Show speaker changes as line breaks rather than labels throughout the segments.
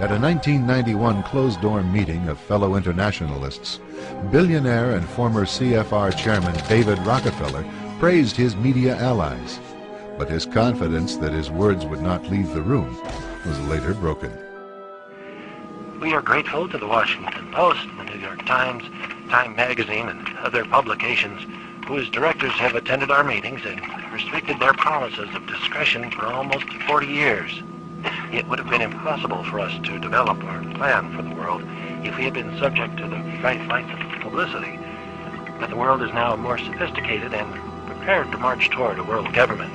At a 1991 closed-door meeting of fellow internationalists, billionaire and former CFR chairman David Rockefeller praised his media allies. But his confidence that his words would not leave the room was later broken.
We are grateful to the Washington Post, the New York Times, Time Magazine, and other publications whose directors have attended our meetings and restricted their promises of discretion for almost 40 years. It would have been impossible for us to develop our plan for the world if we had been subject to the bright lights of publicity. But the world is now more sophisticated and prepared to march toward a world government.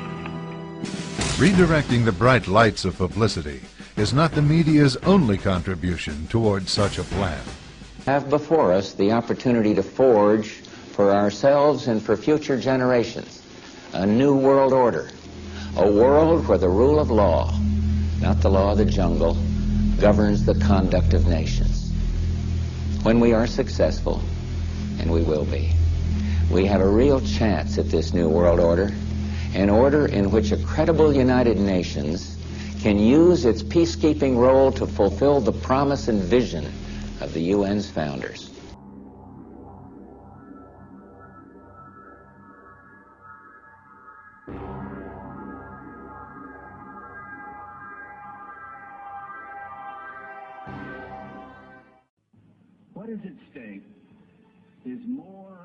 Redirecting the bright lights of publicity is not the media's only contribution towards such a plan.
We have before us the opportunity to forge for ourselves and for future generations a new world order, a world where the rule of law, not the law of the jungle, governs the conduct of nations. When we are successful, and we will be, we have a real chance at this new world order, an order in which a credible United Nations can use its peacekeeping role to fulfill the promise and vision of the UN's founders.
What is at stake is more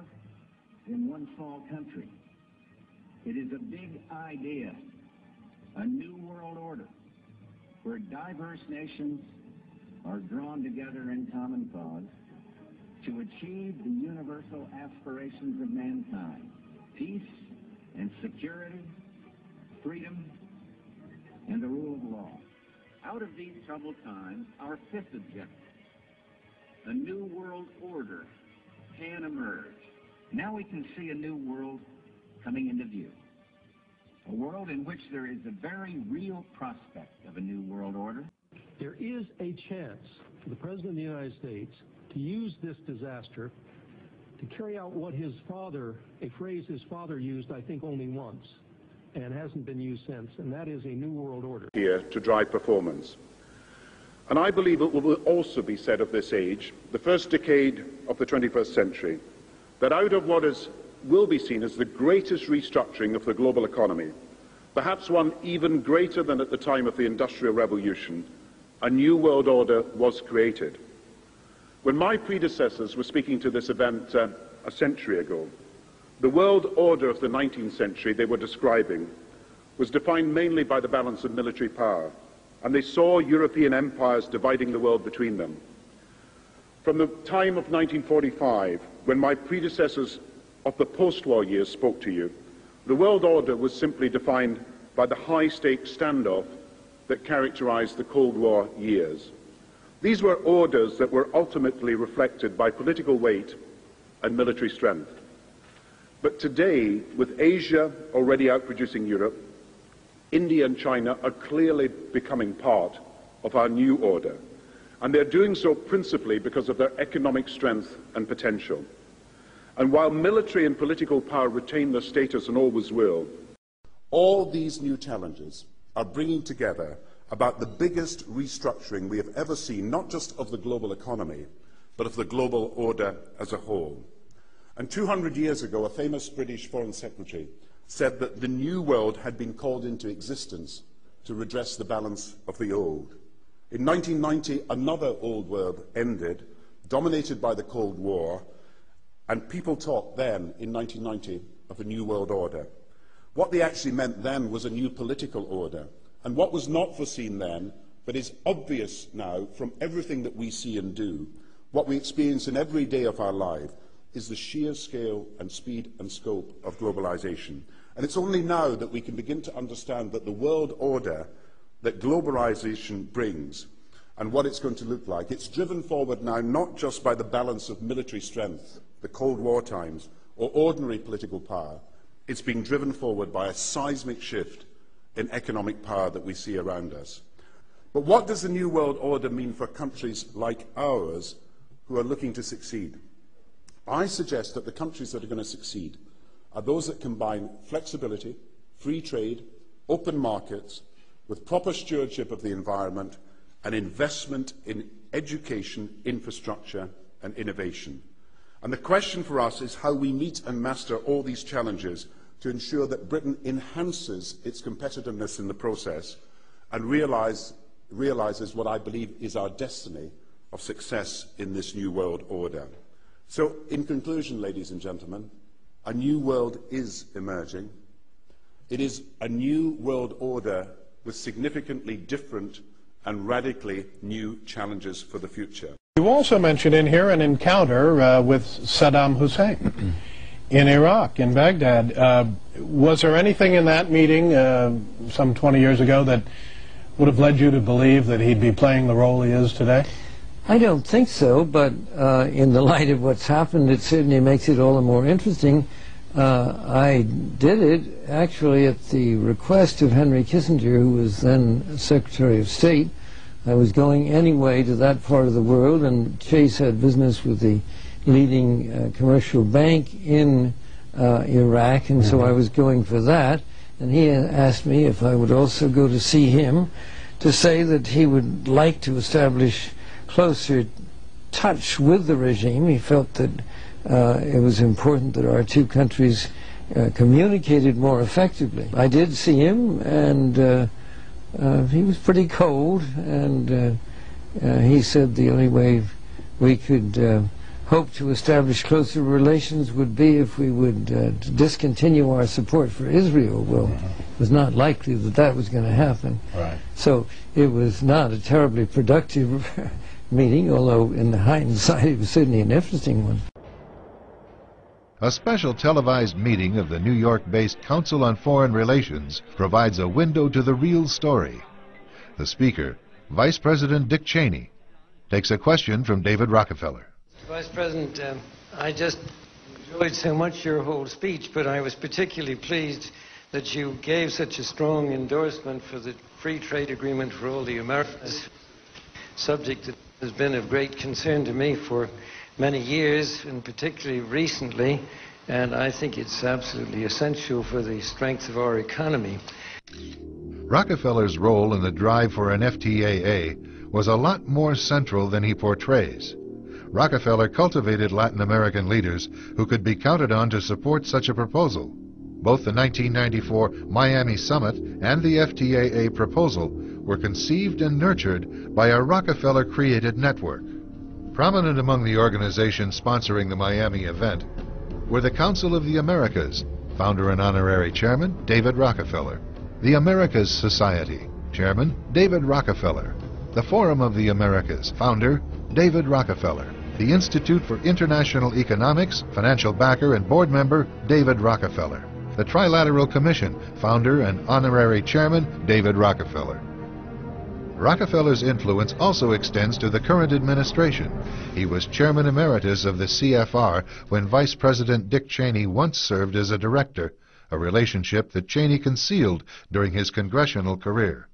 than one small country. It is a big idea, a new world order, where diverse nations are drawn together in common cause to achieve the universal aspirations of mankind: peace and security, freedom, and the rule of law. Out of these troubled times, our fifth objective, a new world order, can emerge. Now we can see a new world coming into view. A world in which there is a very real prospect of a new world order.
There is a chance for the President of the United States to use this disaster to carry out what his father, a phrase his father used, I think, only once, and hasn't been used since, and that is a new world order.
Here to drive performance. And I believe it will also be said of this age, the first decade of the 21st century, that out of what will be seen as the greatest restructuring of the global economy, perhaps one even greater than at the time of the Industrial Revolution, a new world order was created. When my predecessors were speaking to this event a century ago, the world order of the 19th century they were describing was defined mainly by the balance of military power, and they saw European empires dividing the world between them. From the time of 1945, when my predecessors of the post-war years spoke to you, the world order was simply defined by the high-stakes standoff that characterized the Cold War years. These were orders that were ultimately reflected by political weight and military strength. But today, with Asia already outproducing Europe, India and China are clearly becoming part of our new order, and they're doing so principally because of their economic strength and potential. And while military and political power retain their status and always will, all these new challenges are bringing together about the biggest restructuring we have ever seen, not just of the global economy, but of the global order as a whole. And 200 years ago, a famous British Foreign Secretary said that the new world had been called into existence to redress the balance of the old. In 1990, another old world ended, dominated by the Cold War, and people talked then, in 1990, of a new world order. What they actually meant then was a new political order. And what was not foreseen then, but is obvious now from everything that we see and do, what we experience in every day of our life, is the sheer scale and speed and scope of globalization. And it's only now that we can begin to understand that the world order that globalization brings and what it's going to look like, it's driven forward now not just by the balance of military strength, the Cold War times, or ordinary political power. It's being driven forward by a seismic shift in economic power that we see around us. But what does the new world order mean for countries like ours who are looking to succeed? I suggest that the countries that are going to succeed are those that combine flexibility, free trade, open markets, with proper stewardship of the environment and investment in education, infrastructure and innovation. And the question for us is how we meet and master all these challenges to ensure that Britain enhances its competitiveness in the process and realises what I believe is our destiny of success in this new world order. So, in conclusion, ladies and gentlemen, a new world is emerging. It is a new world order with significantly different and radically new challenges for the future.
You also mentioned in here an encounter with Saddam Hussein in Iraq, in Baghdad. Was there anything in that meeting some 20 years ago that would have led you to believe that he'd be playing the role he is today?
I don't think so, but in the light of what's happened, it certainly makes it all the more interesting. I did it actually at the request of Henry Kissinger, who was then Secretary of State. I was going anyway to that part of the world, and Chase had business with the leading commercial bank in Iraq, and so I was going for that. And he asked me if I would also go to see him to say that he would like to establish closer touch with the regime. He felt that it was important that our two countries communicated more effectively. I did see him, and he was pretty cold, and he said the only way we could hope to establish closer relations would be if we would discontinue our support for Israel. Well, it was not likely that that was going to happen.
Right.
So it was not a terribly productive meeting, although in hindsight it was certainly an interesting one.
A special televised meeting of the New York-based Council on Foreign Relations provides a window to the real story. The speaker, Vice President Dick Cheney, takes a question from David Rockefeller.
Vice President, I just enjoyed so much your whole speech, but I was particularly pleased that you gave such a strong endorsement for the free trade agreement for all the Americas, subject that has been of great concern to me for many years, and particularly recently, and I think it's absolutely essential for the strength of our economy.
Rockefeller's role in the drive for an FTAA was a lot more central than he portrays. Rockefeller cultivated Latin American leaders who could be counted on to support such a proposal. Both the 1994 Miami Summit and the FTAA proposal were conceived and nurtured by a Rockefeller-created network. Prominent among the organizations sponsoring the Miami event were the Council of the Americas, founder and honorary chairman David Rockefeller, the Americas Society, chairman David Rockefeller, the Forum of the Americas, founder David Rockefeller, the Institute for International Economics, financial backer and board member David Rockefeller, the Trilateral Commission, founder and honorary chairman David Rockefeller. Rockefeller's influence also extends to the current administration. He was chairman emeritus of the CFR when Vice President Dick Cheney once served as a director, a relationship that Cheney concealed during his congressional career.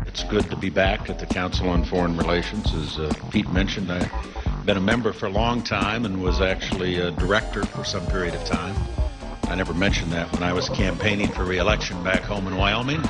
It's good to be back at the Council on Foreign Relations. As Pete mentioned, I've been a member for a long time and was actually a director for some period of time. I never mentioned that when I was campaigning for re-election back home in Wyoming.